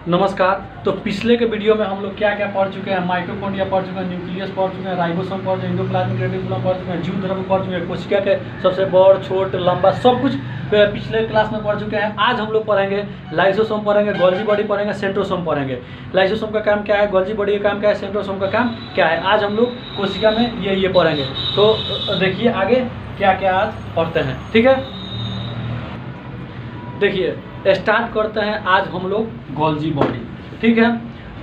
नमस्कार। तो पिछले के वीडियो में हम लोग क्या क्या पढ़ चुके हैं, माइटोकॉन्ड्रिया पढ़ चुके हैं, न्यूक्लियस पढ़ चुके हैं, राइबोसोम पढ़ चुके हैं, एंडोप्लाज्मिक रेटिकुलम पढ़ चुके हैं, जीव द्रव्य पढ़ चुके हैं, कोशिका के सबसे बड़ छोट लंबा सब कुछ पिछले क्लास में पढ़ चुके हैं। आज हम लोग पढ़ेंगे लाइसोसोम पढ़ेंगे, गोल्जी बॉडी पढ़ेंगे, सेंट्रोसोम पढ़ेंगे। लाइसोसोम का काम क्या है, गोल्जी बॉडी का काम क्या है, सेंट्रोसोम का काम क्या है, आज हम लोग कोशिका में ये पढ़ेंगे। तो देखिए आगे क्या क्या आज पढ़ते हैं, ठीक है। देखिए स्टार्ट करते हैं आज हम लोग गोल्जी बॉडी, ठीक है।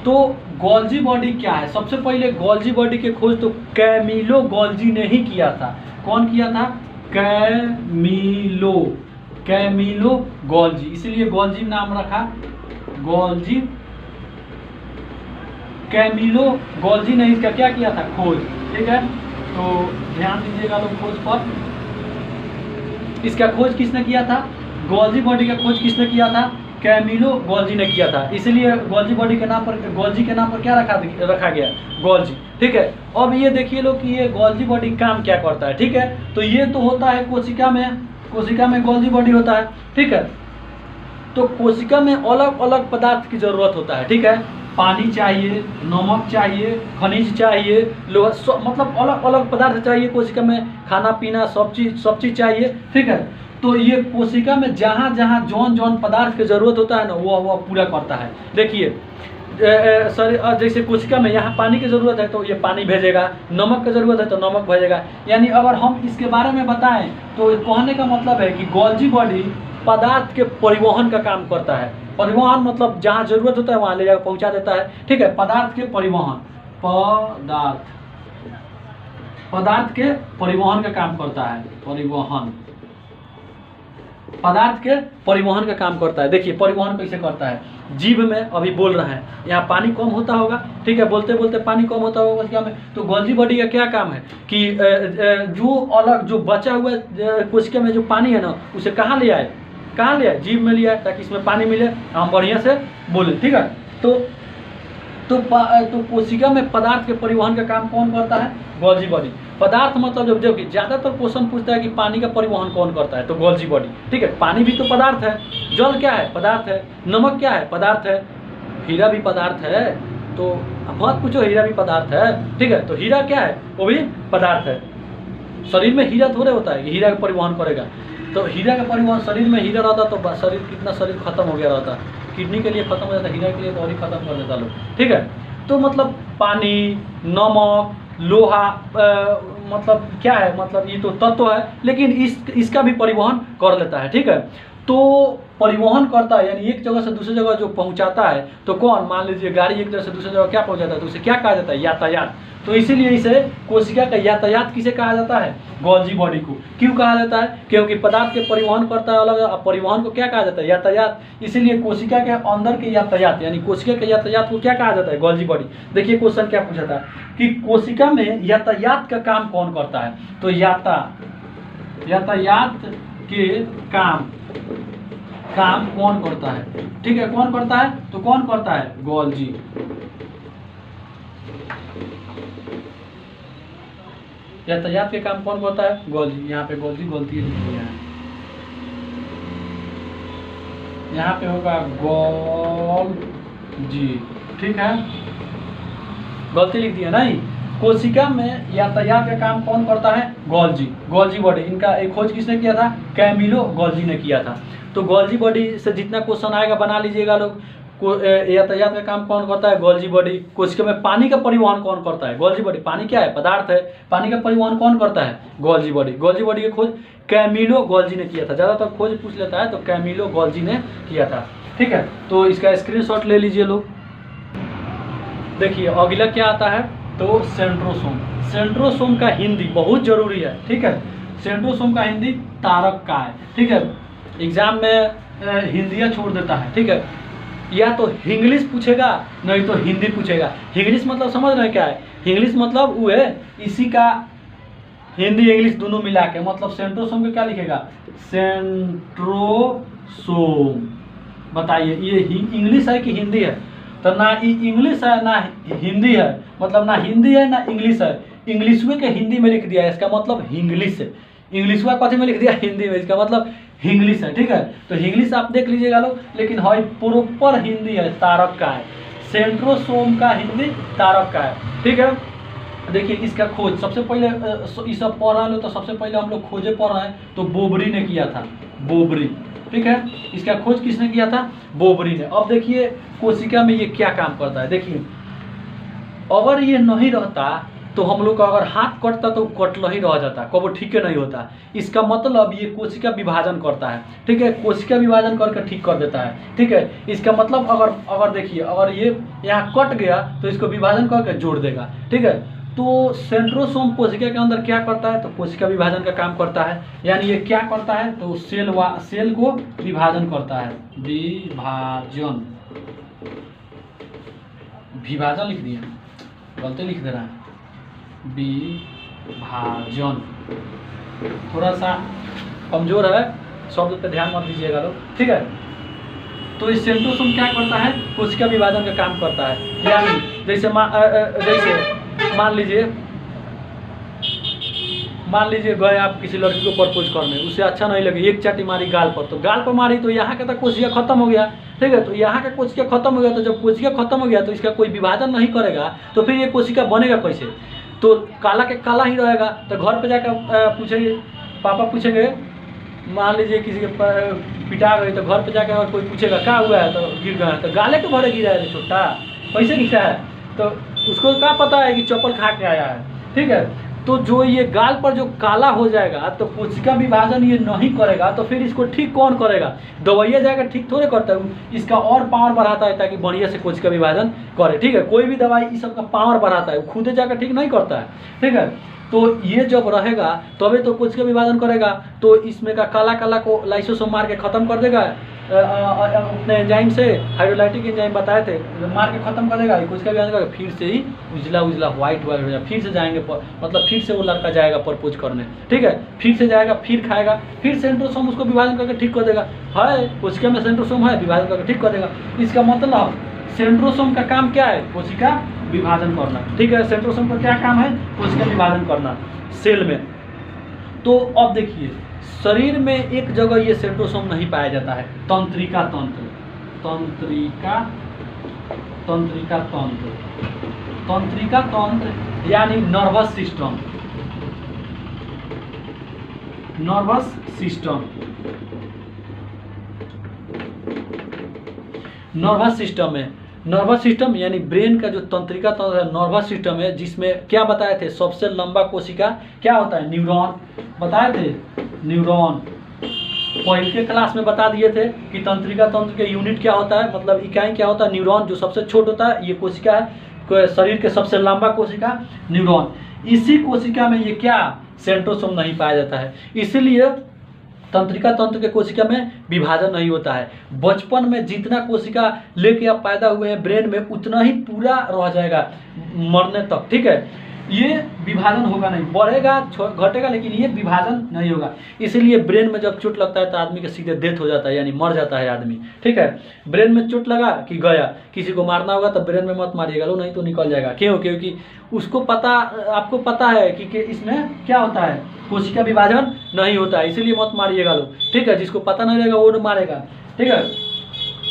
तो गोल्जी बॉडी क्या है, सबसे पहले गोल्जी बॉडी की खोज तो कैमिलो गोल्जी ने ही किया था। कौन किया था? कैमिलो गोल्जी, इसीलिए गोल्जी नाम रखा, गोल्जी। कैमिलो गोल्जी ने इसका क्या किया था? खोज, ठीक है। तो ध्यान दीजिएगा लोग खोज पर। इसका खोज किसने किया था? गोल्जी बॉडी का खोज किसने किया था? कैमिलो गोल्जी ने किया था। इसलिए गोल्जी बॉडी के नाम पर, गोल्जी के नाम पर क्या रखा गया? गोल्जी, ठीक है। अब ये देखिए लोग कि ये गोल्जी बॉडी काम क्या करता है, ठीक है। तो ये तो होता है कोशिका में गोल्जी बॉडी होता है, ठीक है। तो कोशिका में अलग अलग पदार्थ की जरूरत होता है, ठीक है। पानी चाहिए, नमक चाहिए, खनिज चाहिए, लोहा, मतलब अलग अलग पदार्थ चाहिए कोशिका में, खाना पीना सब चीज़ चाहिए, ठीक है। तो ये कोशिका में जहाँ जहाँ जौन पदार्थ की जरूरत होता है ना, वो पूरा करता है। देखिए सर, जैसे कोशिका में यहाँ पानी की जरूरत है तो ये पानी भेजेगा, नमक की जरूरत है तो नमक भेजेगा। यानी अगर हम इसके बारे में बताएं तो कहने का मतलब है कि गोल्जी बॉडी पदार्थ के परिवहन का काम करता है। परिवहन मतलब जहाँ जरूरत होता है वहाँ ले जाकर पहुँचा देता है, ठीक है। पदार्थ के परिवहन, पदार्थ के परिवहन का काम करता है, पदार्थ के परिवहन का काम करता है। देखिए परिवहन कैसे करता है। जीभ में अभी बोल रहा है, यहाँ पानी कम होता होगा, ठीक है, बोलते बोलते पानी कम होता होगा कोशिका में। तो गोल्जी बॉडी का क्या काम है कि जो बचा हुआ कोशिका में जो पानी है ना, उसे कहाँ ले आए? जीभ में ले आए, ताकि इसमें पानी मिले, हम बढ़िया से बोले, ठीक है। तो कोशिका में पदार्थ के परिवहन का काम कौन करता है? Golgi body. पदार्थ मतलब जब ज्यादातर क्वेश्चन पूछता है कि पानी का परिवहन कौन करता है, तो गोल्जी बॉडी, ठीक है। पानी भी तो पदार्थ है, जल क्या है? पदार्थ है, नमक क्या है? पदार्थ है, हीरा भी पदार्थ है। तो मत पूछो, हीरा भी पदार्थ है, ठीक है। तो हीरा क्या है? वो भी पदार्थ है। शरीर में हीरा थोड़े होता है कि हीरा का परिवहन करेगा। तो हीरा का परिवहन, शरीर में हीरा रहता तो शरीर खत्म हो गया रहता, किडनी के लिए खत्म हो जाता, हीरा के लिए तो और ही खत्म कर देता लोग, ठीक है। तो मतलब पानी, नमक, लोहा, मतलब क्या है, मतलब ये तो तत्व है, लेकिन इसका भी परिवहन कर लेता है, ठीक है। तो परिवहन करता है, यानी एक जगह से दूसरी जगह जो पहुंचाता है, तो कौन? मान लीजिए गाड़ी एक जगह से दूसरी जगह क्या पहुंचाता है, तो उसे क्या कहा जाता है? यातायात। तो इसीलिए इसे कोशिका का यातायात किसे कहा जाता है? गोल्जी बॉडी को। क्यों कहा जाता है? क्योंकि पदार्थ के परिवहन करता है अलग, अब परिवहन को क्या कहा जाता है? यातायात। इसीलिए कोशिका के अंदर के यातायात, यानी कोशिका के यातायात को क्या कहा जाता है? Golgi body. देखिए क्वेश्चन क्या पूछा था कि कोशिका में यातायात का काम कौन करता है? तो यातायात के काम कौन करता है, ठीक है। कौन करता है? तो कौन करता है? गोल्जी। यातायात के काम कौन करता है? गोल्जी। यहाँ पे गोल्जी गलती लिख दिया है, यहाँ पे होगा गोल्जी, ठीक है, गलती लिख दिया नहीं। कोशिका में यातायात का काम कौन करता है? Golgi body. इनका एक खोज किसने किया था? कैमिलो गोल्जी ने किया था। तो गोल्जी बॉडी से जितना क्वेश्चन आएगा बना लीजिएगा लोग। यातायात का काम कौन करता है? Golgi body. कोशिका में पानी का परिवहन कौन करता है? Golgi body. पानी क्या है? पदार्थ है, पानी का परिवहन कौन करता है? Golgi body. गोल्जी बॉडी की खोज कैमिलो गोल्जी ने किया था। ज़्यादातर खोज पूछ लेता है तो कैमिलो गोल्जी ने किया था, ठीक है। तो इसका स्क्रीनशॉट ले लीजिए लोग। देखिए अगला क्या आता है, तो सेंट्रोसोम। सेंट्रोसोम का हिंदी बहुत जरूरी है, ठीक है। सेंट्रोसोम का हिंदी तारक का है, ठीक है। एग्जाम में हिंदियाँ छोड़ देता है, ठीक है। या तो इंग्लिश पूछेगा, नहीं तो हिंदी पूछेगा। इंग्लिश मतलब समझ रहे हैं क्या है? इंग्लिश मतलब वो है, इसी का हिंदी इंग्लिश दोनों मिला के, मतलब सेंट्रोसोम का क्या लिखेगा? सेंट्रोसोम। बताइए ये इंग्लिश है कि हिंदी है? तो ना इंग्लिश है ना हिंदी है, मतलब ना हिंदी है ना इंग्लिश है। इंग्लिशवे के हिंदी में लिख दिया है, इसका मतलब इंग्लिश है। इंग्लिशवा कथी में लिख दिया? हिंदी में। इसका मतलब इंग्लिश है, ठीक है। तो इंग्लिश आप देख लीजिएगा लोग, लेकिन है प्रॉपर हिंदी है, तारक का है। सेंट्रोसोम का हिंदी तारक का है, ठीक है। देखिए इसका खोज सबसे पहले ये सब पढ़ रहे हो तो सबसे पहले हम लोग खोजे पढ़ रहे हैं तो बोबरी ने किया था, बोबरी, ठीक है। इसका खोज किसने किया था? बोबरी ने। अब देखिए कोशिका में ये क्या काम करता है, देखिए अगर ये नहीं रहता तो हम लोग का अगर हाथ कटता तो कटल ही रह जाता, कब ठीक नहीं होता। इसका मतलब ये कोशिका विभाजन करता है, ठीक है, कोशिका विभाजन करके ठीक कर देता है, ठीक है। इसका मतलब अगर देखिए अगर ये यहाँ कट गया तो इसको विभाजन करके जोड़ देगा, ठीक है। तो सेंट्रोसोम कोशिका के अंदर क्या करता है? तो कोशिका विभाजन का काम करता है, यानी ये क्या करता है? तो सेल को विभाजन करता है, विभाजन लिख दिया, गलती लिख दे रहा है, विभाजन थोड़ा सा कमजोर है, शब्द पे ध्यान मत दीजिएगा लोग, ठीक है। तो इस सेंट्रोसोम क्या करता है? कोशिका विभाजन का काम करता है। यानी जैसे मान लीजिए गए आप किसी लड़की को प्रपोज करने, उसे अच्छा नहीं लगे, एक चाटी मारी गाल पर, तो गाल पर मारी तो यहाँ का तो कोशिका खत्म हो गया, ठीक है। तो यहाँ का कोशिका खत्म हो गया, तो जब कोशिका खत्म हो गया तो इसका कोई विभाजन नहीं करेगा, तो फिर ये कोशिका बनेगा कैसे? तो काला के काला ही रहेगा। तो घर पे जाकर पूछेंगे, पापा पूछेंगे, मान लीजिए किसी के पिटा गई, तो घर पे जाकर अगर कोई पूछेगा क्या हुआ है, तो गिर गया, तो गाले के भरे गिरा है छोटा, कैसे गिरा है? तो उसको क्या पता है कि चप्पल खा के आया है, ठीक है। तो जो ये गाल पर जो काला हो जाएगा तो कोशिका विभाजन ये नहीं करेगा, तो फिर इसको ठीक कौन करेगा? दवाइया जाएगा ठीक थोड़े करता है, इसका और पावर बढ़ाता है ताकि बढ़िया से कोशिका विभाजन करे, ठीक है। कोई भी दवाई इस सब का पावर बढ़ाता है, खुद जाकर ठीक नहीं करता है, ठीक है। तो ये जब रहेगा तभी तो कोशिका विभाजन करेगा। तो इसमें का काला काला को लाइसोसोम मार के खत्म कर देगा, अपने एंजाइम से, हाइड्रोलाइटिक एंजाइम बताए थे, मार के खत्म कर देगा, कोशिका विभाजन करेगा, फिर से ही उजला उजला व्हाइट हो जाएगा, फिर से जाएंगे, मतलब फिर से वो लड़का जाएगा प्रपोज करने, ठीक है। फिर से जाएगा, फिर खाएगा, फिर सेंट्रोसोम उसको विभाजन करके ठीक कर देगा, है कोशिका में सेंट्रोसोम है, विभाजन करके ठीक कर देगा। इसका मतलब सेंट्रोसोम का काम क्या है? कोशिका विभाजन करना, ठीक है। सेंट्रोसोम का क्या काम है? कोशिका विभाजन करना सेल में। तो अब देखिए शरीर में एक जगह ये सेंट्रोसोम नहीं पाया जाता है, तंत्रिका तंत्र, तंत्रिका तंत्र यानी नर्वस सिस्टम, नर्वस सिस्टम यानी ब्रेन का जो तंत्रिका तंत्र है, नर्वस सिस्टम है, जिसमें क्या बताए थे? सबसे लंबा कोशिका क्या होता है? न्यूरॉन बताए थे, न्यूरॉन पहले के क्लास में बता दिए थे कि तंत्रिका तंत्र के यूनिट क्या होता है, मतलब इकाई क्या होता है? न्यूरॉन, जो सबसे छोटा होता है ये कोशिका है, शरीर के सबसे लंबा कोशिका न्यूरॉन। इसी कोशिका में ये क्या? सेंट्रोसोम नहीं पाया जाता है, इसीलिए तंत्रिका तंत्र के कोशिका में विभाजन नहीं होता है। बचपन में जितना कोशिका लेके आप पैदा हुए हैं ब्रेन में, उतना ही पूरा रह जाएगा मरने तक, ठीक है। ये विभाजन होगा नहीं, बढ़ेगा घटेगा, लेकिन ये विभाजन नहीं होगा। इसीलिए ब्रेन में जब चोट लगता है तो आदमी का सीधे डेथ हो जाता है, यानी मर जाता है आदमी, ठीक है। ब्रेन में चोट लगा कि गया, किसी को मारना होगा तो ब्रेन में मत मारिएगा लो, नहीं तो निकल जाएगा। क्यों? क्योंकि उसको पता, आपको पता है कि इसमें क्या होता है, कोशिका विभाजन नहीं होता है, इसीलिए मत मारिएगा लोग, ठीक है। जिसको पता नहीं रहेगा वो मारेगा, ठीक है।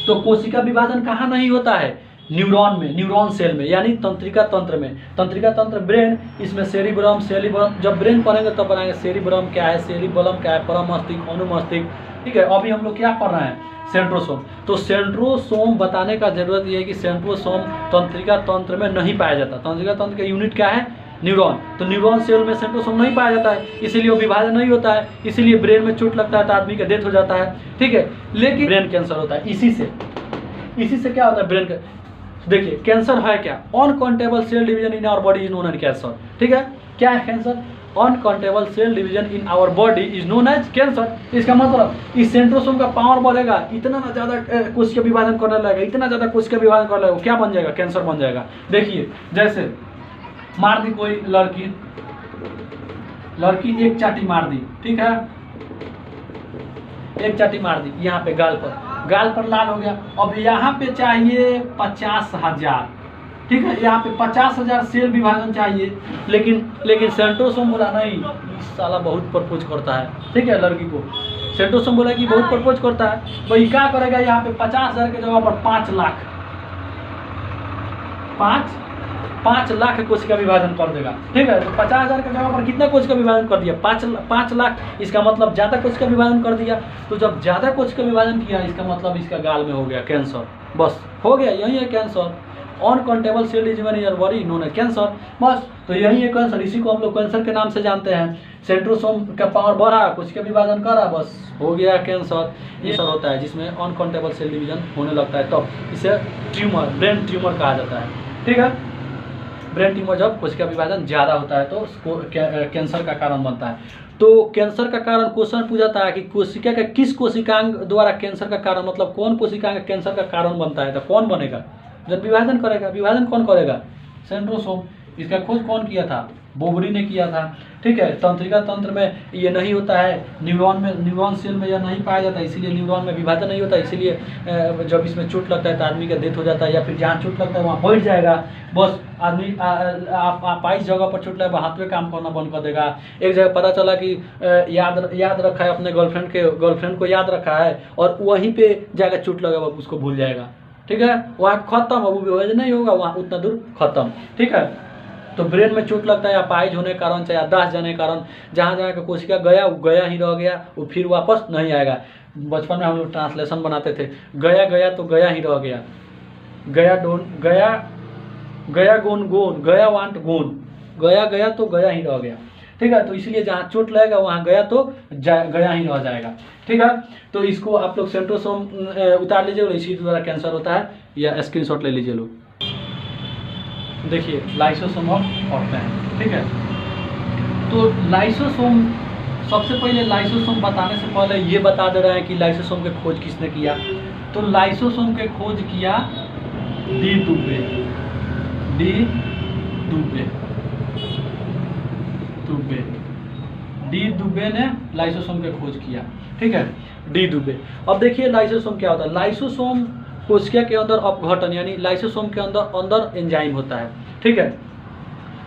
तो कोशिका विभाजन कहाँ नहीं होता है? न्यूरॉन में, न्यूरॉन सेल में, यानी तंत्रिका तंत्र में। तंत्रिका तंत्र ब्रेन, इसमें सेरिब्रम, जब ब्रेन पढ़ेंगे तब पढ़ाएंगे सेरिब्रम क्या है, सेरिबलम क्या है, परमस्तिष्क, अनुमस्तिष्क, ठीक है। अभी हम लोग क्या पढ़ रहे हैं? सेंट्रोसोम। तो सेंट्रोसोम बताने का जरूरत यह है कि सेंट्रोसोम तंत्रिका तंत्र में नहीं पाया जाता। तंत्रिका तंत्र का यूनिट क्या है? न्यूरॉन। तो न्यूरॉन सेल में सेंट्रोसोम नहीं पाया जाता है, इसीलिए वो विभाजन नहीं होता है, इसीलिए ब्रेन में चोट लगता है तो आदमी का डेथ हो जाता है, ठीक है। लेकिन ब्रेन कैंसर होता है इसी से क्या होता है ब्रेन का? देखिए कैंसर है क्या? Uncountable cell division in our body is known as cancer, ठीक है। क्या है cancer? Uncountable cell division in our body is known as cancer. इसका मतलब इस सेंट्रोसोम का पावर बढ़ेगा, इतना ना ज़्यादा कोशिका विभाजन करने लगेगा, इतना ज़्यादा कोशिका विभाजन करने लगेगा, क्या बन जाएगा? कैंसर बन जाएगा। देखिए जैसे मार दी कोई लड़की एक चाटी मार दी, ठीक है, एक चाटी मार दी यहाँ पे गाल पर लाल हो गया। अब यहाँ पे चाहिए 50,000, ठीक है, यहाँ पे 50,000 सेल विभाजन चाहिए, लेकिन सेंट्रोसोम बोला नहीं, इस साला बहुत प्रपोज करता है, ठीक है, लड़की को सेंट्रोसोम बोला कि बहुत प्रपोज करता है, तो ये क्या करेगा यहाँ पे 50,000 के जगह पर 5 लाख 5 लाख कोशिका विभाजन कर देगा। ठीक है, तो 50,000 के जगह पर कितना कोशिका विभाजन कर दिया? 5 लाख। इसका मतलब ज़्यादा कोशिका विभाजन कर दिया। तो जब ज़्यादा कोशिका विभाजन किया, इसका मतलब इसका गाल में हो गया कैंसर। बस हो गया, यही है cancer. Uncountable cell disease in your body known है कैंसर। बस तो यही है कैंसर, इसी को हम लोग कैंसर के नाम से जानते हैं। सेंट्रोसोम का पावर बढ़ा, कोशिका विभाजन करा, बस हो गया कैंसर। ये सब होता है जिसमें अनकाउंटेबल सेल डिवीजन होने लगता है, तब इसे ट्यूमर, ब्रेन ट्यूमर कहा जाता है। ठीक है, ब्रेन ट्यूमर जब कोशिका विभाजन ज़्यादा होता है तो उसको कैंसर का कारण बनता है। तो कैंसर का कारण क्वेश्चन पूछा है कि कोशिका का किस कोशिकांग द्वारा कैंसर का कारण, मतलब कौन कोशिकांग कैंसर का कारण बनता है? तो कौन बनेगा? जब विभाजन करेगा। विभाजन कौन करेगा? सेंट्रोसोम। इसका खोज कौन किया था? बोबरी ने किया था। ठीक है, तंत्रिका तंत्र में ये नहीं होता है, न्यूरॉन में, न्यूरॉन सेल में यह नहीं पाया जाता, इसीलिए न्यूरॉन में विभाजन नहीं होता। इसीलिए जब इसमें चोट लगता है तो आदमी का डेथ हो जाता है, या फिर जहाँ चोट लगता है वहाँ बैठ जाएगा। बस आदमी आप इस जगह पर चोट लगा, हाथ में काम करना बंद कर देगा। एक जगह पता चला कि याद रखा है, अपने गर्लफ्रेंड को याद रखा है, और वहीं पे जाकर चोट लगा, उसको भूल जाएगा। ठीक है, वहाँ खत्म, अब विभाजन नहीं होगा, वहाँ उतना दूर खत्म। ठीक है, तो ब्रेन में चोट लगता है अपाहिज होने के कारण, चाहे याददाश्त जाने के कारण, जहाँ जहाँ का कोशिका गया वो गया ही रह गया, वो फिर वापस नहीं आएगा। बचपन में हम लोग ट्रांसलेशन बनाते थे, गया तो गया ही रह गया, गया गोन गोन, गया वांट गोन, गया तो गया ही रह गया। ठीक है, तो इसलिए जहाँ चोट लगेगा वहाँ गया तो गया ही रह जाएगा। ठीक है, तो इसको आप लोग सेंट्रोसोम उतार लीजिए, इसी द्वारा कैंसर होता है, या स्क्रीनशॉट ले लीजिए लोग। देखिए लाइसोसोम पढ़ते हैं। ठीक है, तो लाइसोसोम, सबसे पहले लाइसोसोम बताने से पहले ये बता दे रहे हैं कि लाइसोसोम के खोज किसने किया। तो लाइसोसोम के खोज किया डी दुबे ने लाइसोसोम के खोज किया। ठीक है, डी दुबे। अब देखिए लाइसोसोम क्या होता है। लाइसोसोम कोशिका के अंदर अपघटन, यानी लाइसोसोम के अंदर एंजाइम होता है। ठीक है,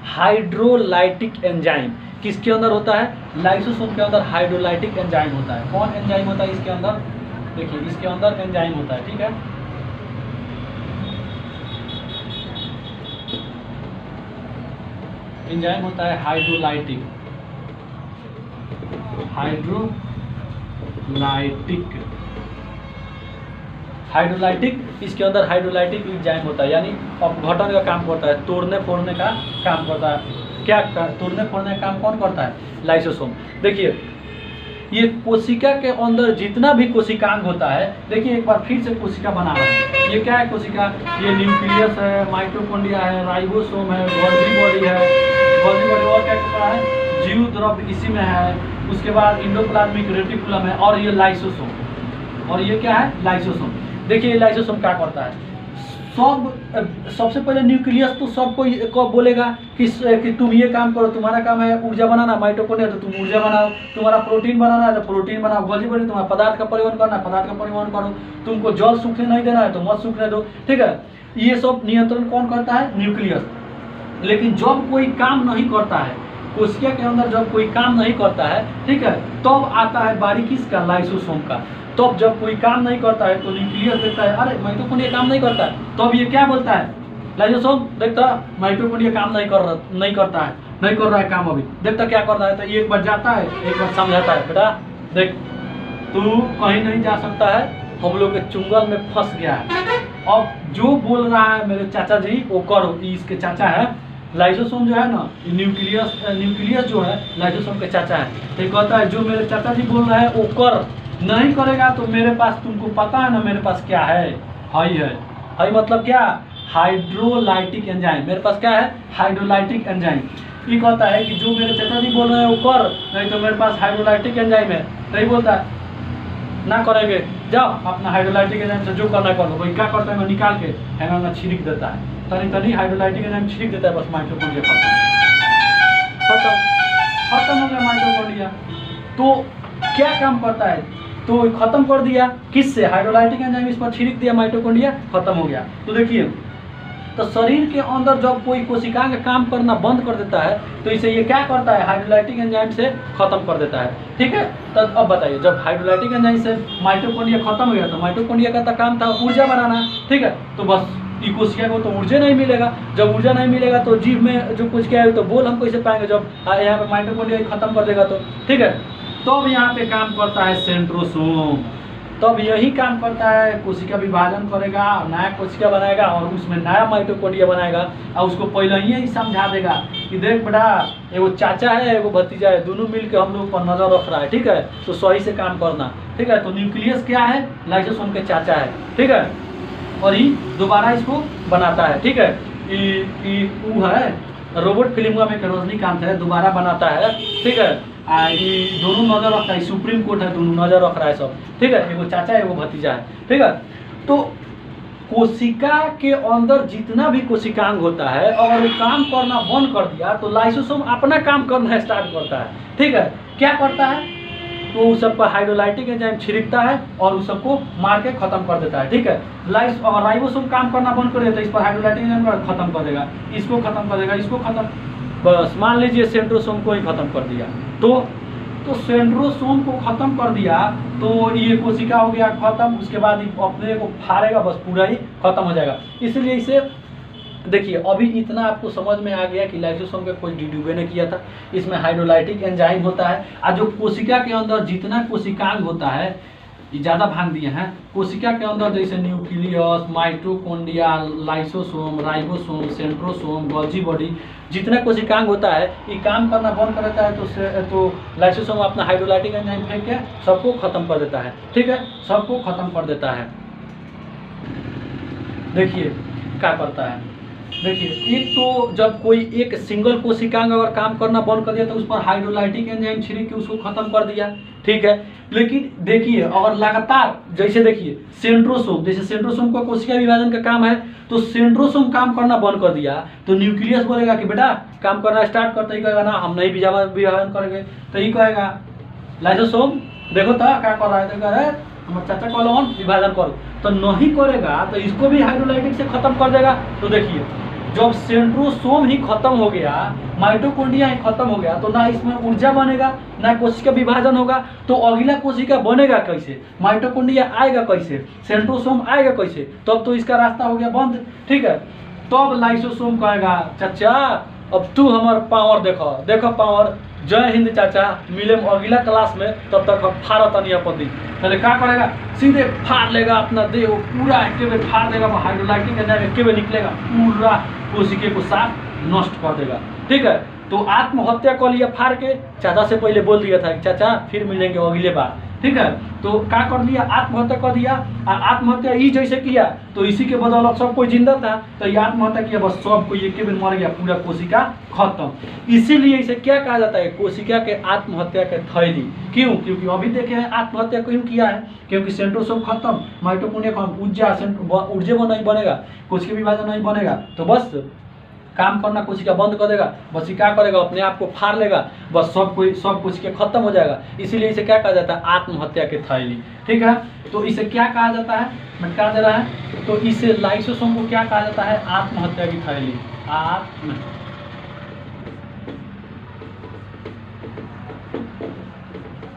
हाइड्रोलाइटिक एंजाइम किसके अंदर होता है? लाइसोसोम के अंदर हाइड्रोलाइटिक एंजाइम होता है। कौन एंजाइम होता है इसके अंदर? देखिए इसके अंदर एंजाइम होता है। ठीक है, एंजाइम होता है हाइड्रोलाइटिक इसके अंदर हाइड्रोलाइटिक एंजाइम होता है, यानी अपघटन का काम करता है, तोड़ने फोड़ने का काम करता है। क्या तोड़ने फोड़ने का काम कौन करता है? लाइसोसोम। देखिए ये कोशिका के अंदर जितना भी कोशिकांग होता है, देखिए एक बार फिर से कोशिका बना रहा है। ये क्या है कोशिका? ये न्यूक्लियस है, माइटोकॉन्ड्रिया है, राइबोसोम है, गोल्गी बॉडी है। गोल्गी बॉडी और क्या करता है? जीव द्रव्य इसी में है। उसके बाद इंडोप्लाज्मिक रेटिकुलम है, और ये लाइसोसोम, और ये क्या है? लाइसोसोम। देखिए लाइसोसोम क्या करता है? सबसे पहले न्यूक्लियस तो सबको बोलेगा कि तुम ये काम करो, तुम्हारा काम है ऊर्जा बनाना, माइटोकॉन्ड्रिया तो तुम ऊर्जा बनाओ, तुम्हारा प्रोटीन बनाना है तो प्रोटीन बनाओ, गोल्गी बॉडी तुम्हारा पदार्थ का परिवहन करना है, पदार्थ का परिवहन करो, तुमको जल सूखने नहीं देना है तो मत सूखने दो। ठीक है, ये सब नियंत्रण कौन करता है? न्यूक्लियस। लेकिन जब कोई काम नहीं करता है कोशिका के अंदर, जब कोई काम नहीं करता है, ठीक है, तब आता है बारी किसका? लाइसोसोम का। तब जब कोई काम नहीं करता है तो न्यूक्लियस देखता है, अरे माइटोकॉन्ड्रिया काम नहीं करता है, तब ये क्या बोलता है? लाइसोसोम देखता माइटोकॉन्ड्रिया काम नहीं कर रहा है काम, अभी देखता क्या करता है, तो एक बार जाता है, एक बार समझाता है, बेटा देख तू कहीं नहीं जा सकता है, हम लोग के चुंगल में फंस गया है। अब जो बोल रहा है मेरे चाचा जी वो करो, इसके चाचा है लाइसोसोम जो है ना, न्यूक्लियस जो है लाइसोसोम के चाचा है। तो कहता है जो मेरे चाचा जी बोल रहे हैं वो कर, नहीं करेगा तो मेरे पास, तुमको पता है ना मेरे पास क्या है? हाई मतलब क्या? Hydrolytic enzyme. मेरे पास क्या है? Hydrolytic enzyme. ये कहता है कि जो मेरे चाचा जी बोल रहे हैं वो कर, नहीं तो मेरे पास हाइड्रोलाइटिक एंजाइम है। नहीं बोलता है ना करेंगे, जाओ अपना हाइड्रोलाइटिक एंजाइम से जो करना कर लो। कोई क्या करता है? निकाल के है छिड़क देता है, तनी हाइड्रोलाइटिक एंजाइम छिड़क देता है, बस माइटोकॉन्ड्रिया खत्म हो गया माइटोकॉन्ड्रिया। तो क्या काम करता है? तो खत्म कर दिया किससे? हाइड्रोलाइटिक एंजाइम इस पर छिड़क दिया, माइटोकॉन्ड्रिया खत्म हो गया। तो देखिए तो शरीर के अंदर जब कोई कोशिका का काम करना बंद कर देता है तो इसे ये क्या करता है, हाइड्रोलाइटिक एंजाइम से खत्म कर देता है। ठीक है, तो अब बताइए, जब हाइड्रोलाइटिक एंजाइम से माइटोकॉन्ड्रिया खत्म हो गया तो माइटोकॉन्ड्रिया का तो काम था ऊर्जा बनाना। ठीक है, तो बस ई कोशिका को तो ऊर्जा नहीं मिलेगा, जब ऊर्जा नहीं मिलेगा तो जीव में जो कोशिका है तो बोल हम कैसे पाएंगे जब यहाँ पे माइटोकॉन्ड्रिया खत्म कर देगा तो। ठीक है, तो अब यहाँ पे काम करता है सेंट्रोसोम, तब यही काम करता है, कोशिका विभाजन करेगा, नया कोशिका बनाएगा और उसमें नया माइटोकॉन्ड्रिया बनाएगा और उसको पहले ही समझा देगा कि देख बेटा एगो चाचा है एगो भतीजा है, दोनों मिलकर हम लोग पर नजर रख रहा है। ठीक है, तो सही से काम करना। ठीक है, तो न्यूक्लियस क्या है, लाइसोसोम के चाचा है। ठीक है, और ये दोबारा इसको बनाता है। ठीक है, वो है रोबोट फिल्म में रजनीकांत है, दोबारा बनाता है। ठीक है, ये दोनों नजर रखता है, सुप्रीम कोर्ट है, दोनों नजर रख रहा है सब। ठीक है, एगो चाचा है एगो भतीजा है। ठीक है, तो कोशिका के अंदर जितना भी कोशिकांग होता है अगर वो काम करना बंद कर दिया तो लाइसोसोम अपना काम करना स्टार्ट करता है। ठीक है, क्या करता है, तो उस सब पर हाइड्रोलाइटिक एंजाइम छिड़कता है और उस सबको मार के खत्म कर देता है। ठीक है, और राइबोसोम काम करना बंद कर देता है, इस पर हाइड्रोलाइटिक एंजाइम खत्म कर देगा, इसको खत्म कर देगा, इसको खत्म, बस मान लीजिए सेंट्रोसोम को ही खत्म कर दिया। तो सेंट्रोसोम को खत्म कर दिया तो ये कोशिका हो गया खत्म, उसके बाद अपने को फाड़ेगा, बस पूरा ही खत्म हो जाएगा। इसलिए इसे देखिए अभी इतना आपको समझ में आ गया कि लाइसोसोम का कोई डिड्यूबे ने किया था, इसमें हाइड्रोलाइटिक एंजाइम होता है और जो कोशिका के अंदर जितना कोशिकांग होता है ये ज़्यादा भाग दिए हैं। कोशिका के अंदर जैसे nucleus, mitochondria, lysosome, ribosome, centrosome, Golgi body, जितना कोशिकांग होता है ये काम करना बंद कर देता है तो लाइसोसोम अपना हाइड्रोलाइटिक एंजाइम फेंक के सबको खत्म कर देता है। ठीक है, सबको खत्म कर देता है। देखिए क्या करता है, देखिए एक तो जब कोई एक सिंगल कोशिकांग अगर काम करना बंद कर दिया तो उस पर हाइड्रोलाइटिक एंजाइम छिड़क के उसको खत्म कर दिया। ठीक है, लेकिन देखिए अगर लगातार जैसे देखिए सेंट्रोसोम, जैसे सेंट्रोसोम का कोशिका विभाजन का काम है तो सेंट्रोसोम काम करना बंद कर दिया तो न्यूक्लियस बोलेगा कि बेटा काम करना स्टार्ट करते ही कहेगा ना हम नहीं विभाजन करेंगे, तो ये कहेगा लाइसोसोम देखो तो क्या कर रहा है, तो कह हमारे चाचा कॉलोन विभाजन करो, तो नहीं करेगा तो इसको भी हाइड्रोलाइटिक से खत्म कर देगा। तो देखिए जब सेंट्रोसोम ही खत्म हो गया, माइटोकॉन्ड्रिया ही खत्म हो गया तो ना इसमें ऊर्जा बनेगा ना कोशिका विभाजन होगा, तो अगला कोशिका बनेगा कैसे, माइटोकॉन्ड्रिया आएगा कैसे, सेंट्रोसोम आएगा कैसे, तब तो इसका रास्ता हो गया बंद। ठीक है, तब लाइसोसोम कहेगा चाचा अब तू हमार पावर देखो, देखो पावर, जय हिंद चाचा, मिले अगला क्लास में, तब तक हम फाड़ा तनी अपन दी। पहले क्या करेगा, सीधे फाड़ लेगा अपना देह पूरा एक फाड़ देगा, हाइड्रोलाइटिक एंजाइम एक निकलेगा पूरा कोशिका को साफ नष्ट कर देगा। ठीक है, तो आत्महत्या कर लिया फाड़ के, चाचा से पहले बोल दिया था कि चाचा फिर मिलेंगे अगले बार। ठीक है, तो क्या कर दिया, आत्महत्या कर दिया, और आत्महत्या ये जैसे किया तो इसी के बदौलत सब कोई जिंदा था, तो ये आत्महत्या किया, बस सब कोई एक बेर मर गया, पूरा कोशिका खत्म। इसीलिए इसे क्या कहा जाता है, कोशिका के आत्महत्या के थैली। क्यों, क्योंकि अभी देखे हैं आत्महत्या क्यों किया है, क्योंकि सेंट्रोसोम खत्म, माइटोकॉन्ड्रिया खत्म, ऊर्जा नहीं बनेगा, कोशिका विभाजन नहीं बनेगा, तो बस काम करना कोशिका बंद कर देगा, बस क्या करेगा अपने आप को फाड़ लेगा, बस सब कोशिका खत्म हो जाएगा। इसीलिए इसे क्या कहा जाता है, आत्महत्या के थैली। ठीक है, तो इसे क्या कहा जाता है, मिटा दे रहा है, तो इसे लाइसोसोम को क्या कहा जाता है, आत्महत्या की थैली।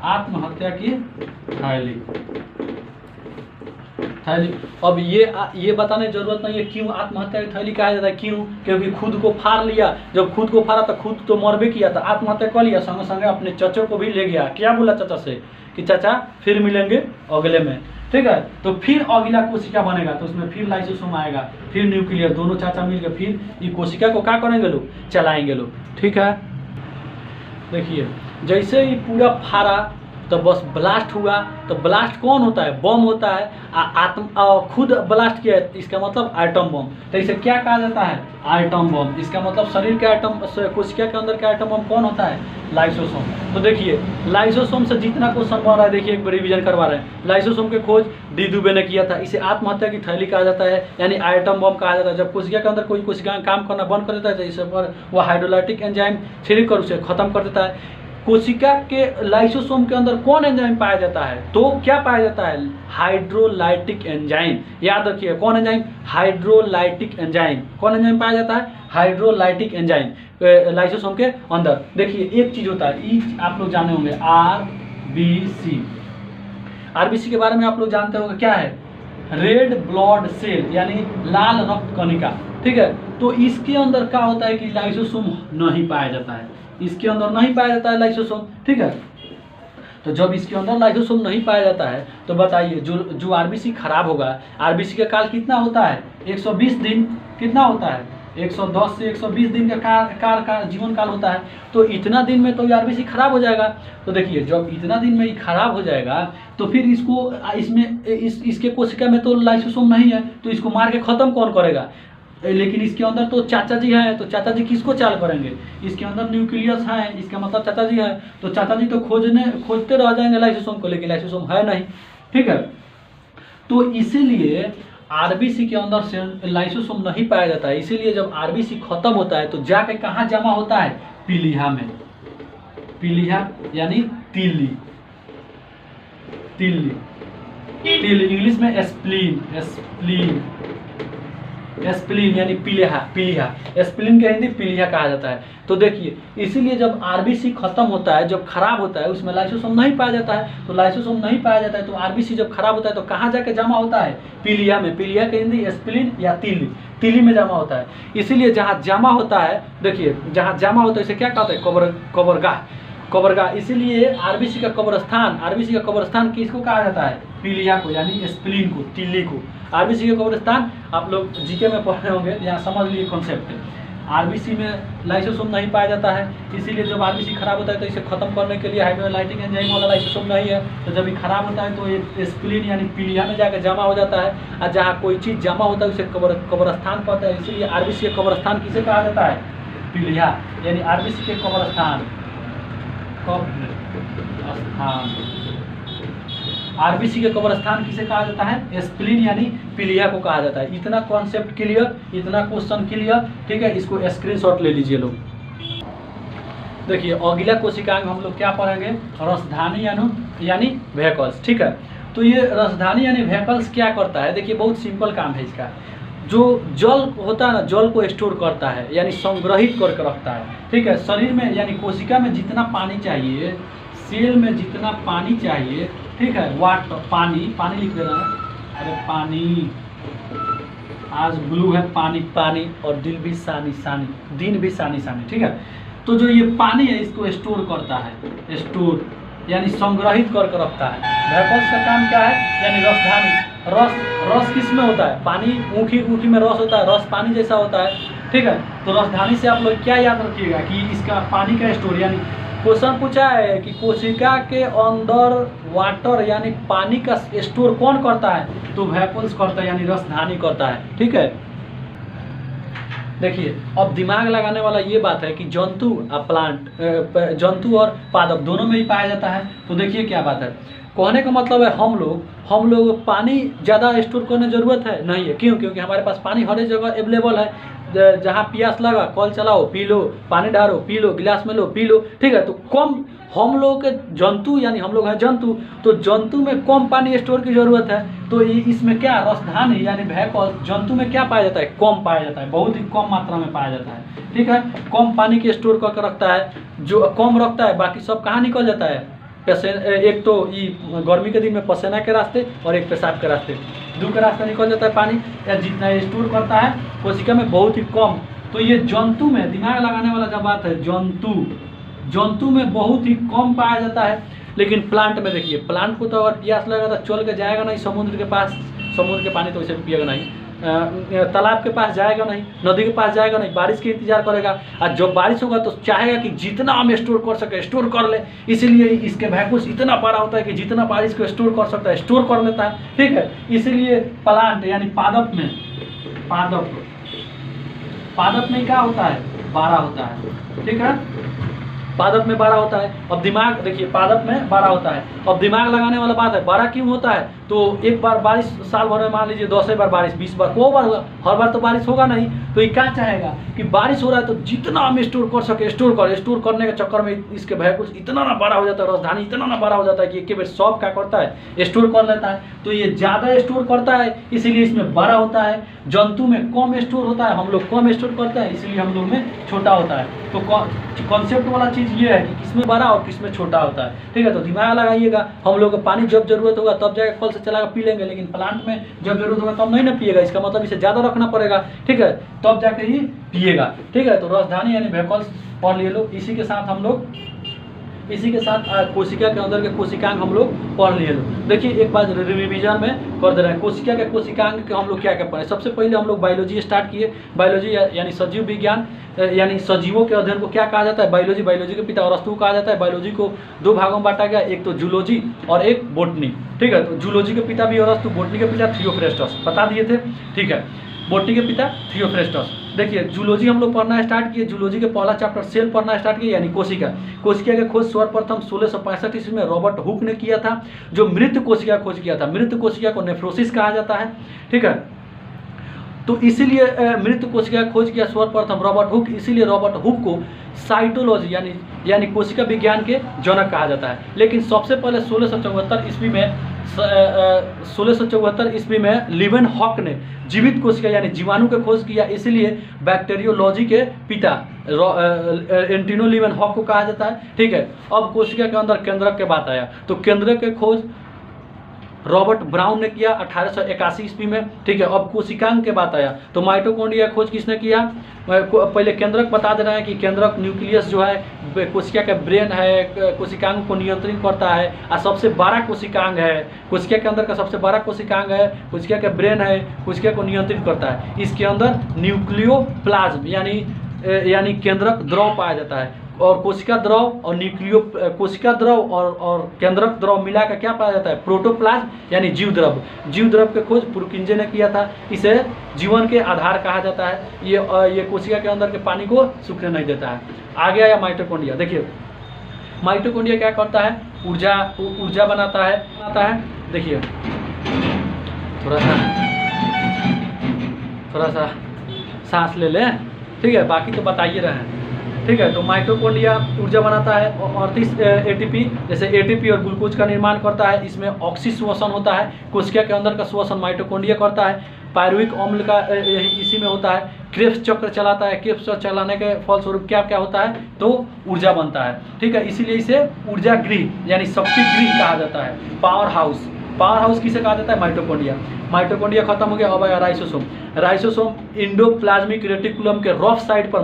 आत्महत्या की थैली। अब ये बताने की जरूरत नहीं है क्यों आत्महत्या की थैली कहा जाता है, क्यों, क्योंकि खुद को फाड़ लिया, जब खुद को फाड़ा तो खुद तो मरबे किया था, आत्महत्या कर लिया, संगे संगे अपने चचों को भी ले गया। क्या बोला चाचा से कि चाचा फिर मिलेंगे अगले में। ठीक है, तो फिर अगला कोशिका बनेगा तो उसमें फिर लाइसोसोम आएगा, फिर न्यूक्लियस, दोनों चाचा मिलकर फिर ये कोशिका को क्या करेंगे लोग, चलाएंगे लोग। ठीक है, देखिए जैसे ही पूरा फाड़ा तो बस ब्लास्ट हुआ, तो ब्लास्ट कौन होता है, बम होता है, खुद ब्लास्ट किया है, इसका मतलब एटम बम। तो इसे क्या कहा जाता है, एटम बम। इसका मतलब शरीर के एटम, कोशिका के अंदर का एटम बम कौन होता है, लाइसोसोम। तो देखिए लाइसोसोम से जितना क्वेश्चन बन रहा है, देखिए एक बार रिवीजन करवा रहे हैं। लाइसोसोम के खोज डी दुबे ने किया था, इसे आत्महत्या की थैली कहा जाता है, यानी एटम बम कहा जाता है। जब कोशिका के अंदर कोई कोशिका काम करना बंद कर देता है तो इस पर वह हाइड्रोलाइटिक एंजाइम छिड़क कर उसे खत्म कर देता है। कोशिका के लाइसोसोम के अंदर कौन एंजाइम पाया जाता है? तो क्या पाया जाता है? Hydrolytic enzyme. याद रखिए कौन एंजाइम? Hydrolytic enzyme. कौन एंजाइम पाया जाता है? हाइड्रोलाइटिक एंजाइम लाइसोसोम के अंदर। देखिए एक चीज होता है, आप लोग जाने होंगे, आरबीसी। आरबीसी के बारे में आप लोग जानते होंगे, क्या है? रेड ब्लड सेल, यानी लाल रक्त कणिका। ठीक है, तो इसके अंदर क्या होता है कि लाइसोसोम नहीं पाया जाता है, इसके अंदर नहीं पाया जाता है लाइसोसोम। ठीक है, तो जब इसके अंदर लाइसोसोम नहीं पाया जाता है तो बताइए जो आरबीसी खराब होगा, आरबीसी का काल कितना होता है? 120 दिन। कितना होता है? 110 से 120 दिन का जीवन काल होता है। तो इतना दिन में तो आरबीसी खराब हो जाएगा। तो देखिए जब इतना दिन में ये खराब हो जाएगा तो फिर इसके कोशिका में तो लाइसोसोम नहीं है, तो इसको मार के खत्म कौन करेगा? लेकिन इसके अंदर तो चाचा जी हैं, तो चाचा जी किसको चाल करेंगे? इसके अंदर न्यूक्लियस है, इसका मतलब चाचा जी है, तो चाचा जी तो खोजते रह जाएंगे लाइसोसोम को, लेकिन लाइसोसोम है नहीं। ठीक है, तो इसीलिए आरबीसी के अंदर से लाइसोसोम नहीं पाया जाता है। इसीलिए जब आरबीसी खत्म होता है तो जाके कहाँ जमा होता है? पीलिया में। पीलिया यानी तिल्ली। तिल्ली, तिल इंग्लिश में एस्प्लीन। एस्प्लीन, एस्प्लीन यानी पीलिया। पीलिया, एस्प्लीन के हिंदी पीलिया कहा जाता है। तो देखिए इसीलिए जब आरबीसी खत्म होता है, जब खराब होता है, उसमें लाइसोसोम नहीं पाया जाता है। तो लाइसोसोम नहीं पाया जाता है तो आरबीसी जब खराब होता है तो कहाँ जाके जमा होता है? पीलिया में। पीलिया के हिंदी एस्प्लीन या तिल्ली, तिल्ली में जमा होता है। इसीलिए जहाँ जमा होता है, देखिए जहाँ जमा होता है इसे क्या कहते हैं? कब्रगाह। कब्रगाह, इसीलिए आरबीसी का कब्रस्थान, आरबीसी का कब्रस्थान किसको कहा जाता है? पीलिया को, यानी स्प्लीन को, तिल्ली को। आरबीसी का कब्रस्थान आप लोग जीके में पढ़े होंगे, यहाँ समझ लिए कॉन्सेप्ट। आरबीसी में लाइसोसोम नहीं पाया जाता है, इसीलिए जब आरबीसी खराब होता है तो इसे खत्म करने के लिए हाइड्रोलाइटिक एंजाइम वाला लाइसोसोम नहीं है, तो जब ये खराब होता है तो ये स्प्लीन यानी पीलिया में जाकर जमा हो जाता है। और जहाँ कोई चीज़ जमा होता है उसे कब्रस्थान कहते हैं। इसीलिए आरबीसी के कब्रस्थान किसे कहा जाता है? पीलिया, यानी आरबीसी के कब्रस्थान। आरबीसी के कब्रस्थान किसे कहा जाता है? स्प्लीन यानी पीलिया को कहा जाता है। इतना कॉन्सेप्ट क्लियर, इतना क्वेश्चन क्लियर। ठीक है, इसको स्क्रीनशॉट ले लीजिए लोग। देखिए अगला कोशिकांग हम लोग क्या पढ़ेंगे? रसधानी यानी वेहिकल्स। ठीक है, तो ये रसधानी यानी वेहिकल्स क्या करता है? देखिए बहुत सिंपल काम है इसका। जो जल होता है ना, जल को स्टोर करता है, यानी संग्रहित करके रखता है। ठीक है, शरीर में यानी कोशिका में जितना पानी चाहिए, सेल में जितना पानी चाहिए, ठीक है, वाटर, पानी, पानी लिख दे रहा है। अरे पानी, आज ब्लू है, पानी पानी, और दिल भी सानी सानी, दिन भी सानी सानी। ठीक है, तो जो ये पानी है इसको स्टोर करता है, स्टोर यानी संग्रहित करके रखता है। वेहिकल्स का काम क्या है? यानी रसधानी। रस किस में होता है? पानी, ऊखी में रस होता है, रस पानी जैसा होता है। ठीक है, तो रसधानी से आप लोग क्या याद रखिएगा कि इसका पानी का स्टोर, यानी क्वेश्चन पूछा है कि कोशिका के अंदर वाटर यानी पानी का स्टोर कौन करता है? तो वेहिकल्स करता है, यानी रसधानी करता है। ठीक है, देखिए अब दिमाग लगाने वाला ये बात है कि जंतु जंतु और पादप दोनों में ही पाया जाता है। तो देखिए क्या बात है, कहने का मतलब है हम लोग पानी ज़्यादा स्टोर करने ज़रूरत है नहीं है। क्यों? क्योंकि हमारे पास पानी हर जगह अवेलेबल है। जहाँ प्यास लगा कल चलाओ, पी लो, पानी डालो, पी लो, गिलास में लो, पी लो। ठीक है, तो कम हम लोग के जंतु, यानी हम लोग हैं जंतु, तो जंतु में कम पानी स्टोर की ज़रूरत है। तो इसमें क्या रसधानी यानी वेहिकल्स जंतु में क्या पाया जाता है? कम पाया जाता है, बहुत ही कम मात्रा में पाया जाता है। ठीक है, कम पानी के स्टोर करके रखता है, जो कम रखता है, बाकी सब कहाँ निकल जाता है? एक तो ये गर्मी के दिन में पसीना के रास्ते और एक पेशाब के रास्ते, दो के रास्ते निकल जाता है पानी। या जितना स्टोर करता है कोशिका में बहुत ही कम। तो ये जंतु में, दिमाग लगाने वाला जब बात है, जंतु में बहुत ही कम पाया जाता है। लेकिन प्लांट में देखिए, प्लांट को तो अगर प्यास लगा तो चल के जाएगा नहीं समुद्र के पास, समुद्र के पानी तो वैसे भी पिएगा नहीं, तालाब के पास जाएगा नहीं, नदी के पास जाएगा नहीं, बारिश के इंतजार करेगा। और जब बारिश होगा तो चाहेगा कि जितना हम स्टोर कर सके स्टोर कर ले। इसीलिए इसके वेहिकल्स इतना बड़ा होता है कि जितना बारिश को स्टोर कर सकता है स्टोर कर लेता है। ठीक है, इसीलिए प्लांट यानी पादप में क्या होता है? बड़ा होता है। ठीक है, पादप में 12 होता है। अब दिमाग देखिए, पादप में 12 होता है। अब दिमाग लगाने वाला बात है 12 क्यों होता है, तो एक बार बारिश साल भर में मान लीजिए 10 बार बारिश, 20 बार, को बार होगा, हर बार तो बारिश होगा नहीं। तो ये क्या चाहेगा कि बारिश हो रहा है तो जितना हम स्टोर कर सके स्टोर करने के चक्कर में इसके व्हीकल्स इतना ना बड़ा हो जाता है, राजधानी इतना ना बड़ा हो जाता है कि एक बार सब क्या करता है, स्टोर कर लेता है। तो ये ज़्यादा स्टोर करता है, इसीलिए इसमें बड़ा होता है। जंतु में कम स्टोर होता है, हम लोग कम स्टोर करते हैं, इसलिए हम लोग में छोटा होता है। तो कॉन्सेप्ट वाला चीज़ ये है कि किसमें बड़ा और किसमें छोटा होता है, ठीक है। तो दिमाग लगाइएगा, हम लोग को पानी जब जरूरत होगा तब जाकर कल से चला पी लेंगे, लेकिन प्लांट में जब जरूरत होगा तब नहीं ना पिएगा। इसका मतलब इसे ज़्यादा रखना पड़ेगा, ठीक है, तब जाके ही पिएगा, ठीक है। तो राजधानी यानी व्हीकल्स पढ़ लिए लोग। इसी के साथ हम लोग कोशिका के अंदर के कोशिकांग हम लोग पढ़ लिए लोग। देखिए एक बार रिवीजन में कर दे रहे हैं, कोशिका के कोशिकांग के हम लोग क्या क्या पढ़े। सबसे पहले हम लोग बायोलॉजी स्टार्ट किए। बायोलॉजी यानी सजीव विज्ञान, यानी सजीवों के अध्ययन को क्या कहा जाता है, बायोलॉजी। बायोलॉजी के पिता अरस्तु कहा जाता है। बायोलॉजी को 2 भागों में बांटा गया, एक तो जूलॉजी और एक बोटनी, ठीक है। तो जूलॉजी के पिता भी अरस्तु, बोटनी के पिता थियोफ्रेस्टस, बता दिए थे, ठीक है। बोटनी के पिता थियोफ्रेस्टस। देखिए जूलॉजी हम लोग पढ़ना स्टार्ट किए। जूलॉजी के पहला चैप्टर सेल पढ़ना स्टार्ट किए, यानी कोशिका। कोशिका के खोज सर्वप्रथम 1665 ईस्वी में रॉबर्ट हुक ने किया था, जो मृत कोशिका खोज किया था। मृत कोशिका को नेफ्रोसिस कहा जाता है, ठीक है। तो इसीलिए मृत कोशिका खोज किया सर्वप्रथम रॉबर्ट हुक, इसीलिए रॉबर्ट हुक को साइटोलॉजी यानी कोशिका विज्ञान के जनक कहा जाता है। लेकिन सबसे पहले 1674 ईस्वी में लीवेनहॉक ने जीवित कोशिका यानी जीवाणु के खोज किया, इसीलिए बैक्टीरियोलॉजी के पिता एंटिनो लीवेनहॉक को कहा जाता है, ठीक है। अब कोशिका के अंदर केंद्रक के बात आया, तो केंद्रक के खोज रॉबर्ट ब्राउन ने किया 1881 ईस्वी में, ठीक है। अब कोशिकांग के बात आया, तो माइटोकॉन्ड्रिया खोज किसने किया। पहले केंद्रक बता दे रहे हैं कि केंद्रक न्यूक्लियस जो है कोशिका का ब्रेन है, कोशिकांग को नियंत्रित करता है और सबसे बड़ा कोशिकांग है। कोशिका के अंदर का सबसे बड़ा कोशिकांग है, कोशिका का ब्रेन है, कोशिका को नियंत्रित करता है। इसके अंदर न्यूक्लियोप्लाज्म यानी केंद्रक द्रव पाया जाता है। और कोशिका द्रव और कोशिका द्रव और केंद्रक द्रव मिला कर क्या पाया जाता है, प्रोटोप्लाज्म यानी जीव द्रव। जीव द्रव के खोज पुरकिंजे ने किया था, इसे जीवन के आधार कहा जाता है। ये कोशिका के अंदर के पानी को सूखने नहीं देता है। आगे आया माइटोकॉन्ड्रिया। देखिए माइटोकॉन्ड्रिया क्या करता है, ऊर्जा बनाता है। देखिए थोड़ा सा सांस ले लें, ठीक है, बाकी तो बताइए रहे हैं, ठीक है। तो माइटोकॉन्ड्रिया ऊर्जा बनाता है और एटीपी, जैसे एटीपी और ग्लूकोज का निर्माण करता है। इसमें ऑक्सीश्वसन होता है, कोशिका के अंदर का श्वसन माइटोकॉन्ड्रिया करता है। पायरुविक अम्ल का इसी में होता है। क्रेब्स चक्र चलाता है, क्रेब्स चक्र चलाने के फलस्वरूप क्या क्या होता है, तो ऊर्जा बनता है, ठीक है। इसीलिए इसे ऊर्जा गृह यानी शक्ति गृह कहा जाता है। पावर हाउस किसे कहा जाता है, माइटोकॉन्ड्रिया खत्म हो गया। अब आया राइसोसोम इंडोप्लाज्मिक रेटिकुलम के रफ साइड पर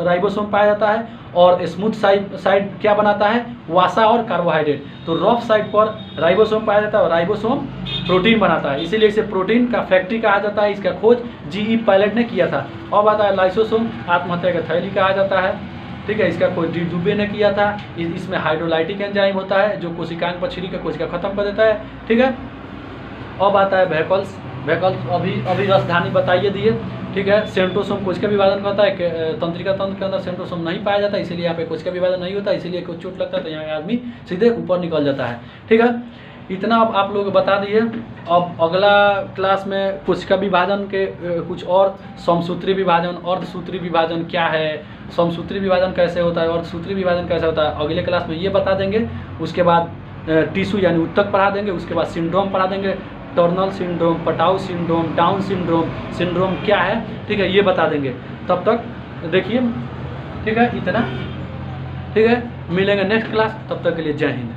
राइबोसोम पाया जाता है और स्मूथ साइड क्या बनाता है, वसा और कार्बोहाइड्रेट। तो रफ साइड पर राइबोसोम पाया जाता है और राइबोसोम प्रोटीन बनाता है, इसीलिए इसे प्रोटीन का फैक्ट्री कहा जाता है। इसका खोज जीई पायलट ने किया था। अब आता है लाइसोसोम, आत्महत्या का थैली कहा जाता है, ठीक है। इसका खोज डी दुबे ने किया था। इसमें हाइड्रोलाइटिक एंजाइम होता है जो कोशिकांग पर छिड़ी कर कोशिका खत्म कर देता है, ठीक है। अब आता है व्हीकल्स अभी राजधानी बताइए दिए, ठीक है। सेंट्रोसोम कोशिका विभाजन करता है। तंत्रिका तंत्र के अंदर सेंट्रोसोम नहीं पाया जाता, इसीलिए यहाँ पे कोशिका विभाजन नहीं होता, इसीलिए कुछ चोट लगता है तो यहाँ आदमी सीधे ऊपर निकल जाता है, ठीक है। इतना अब आप लोग बता दिए। अब अगला क्लास में कोशिका विभाजन के कुछ और समसूत्री विभाजन, अर्धसूत्री विभाजन क्या है, समसूत्री विभाजन कैसे होता है, अर्धसूत्री विभाजन कैसे होता है, अगले क्लास में ये बता देंगे। उसके बाद टिश्यू यानी उत्तक पढ़ा देंगे। उसके बाद सिंड्रोम पढ़ा देंगे, Turner syndrome, Patau syndrome, Down syndrome क्या है, ठीक है, ये बता देंगे। तब तक देखिए, ठीक है, इतना, ठीक है। मिलेंगे नेक्स्ट क्लास, तब तक के लिए जय हिंद।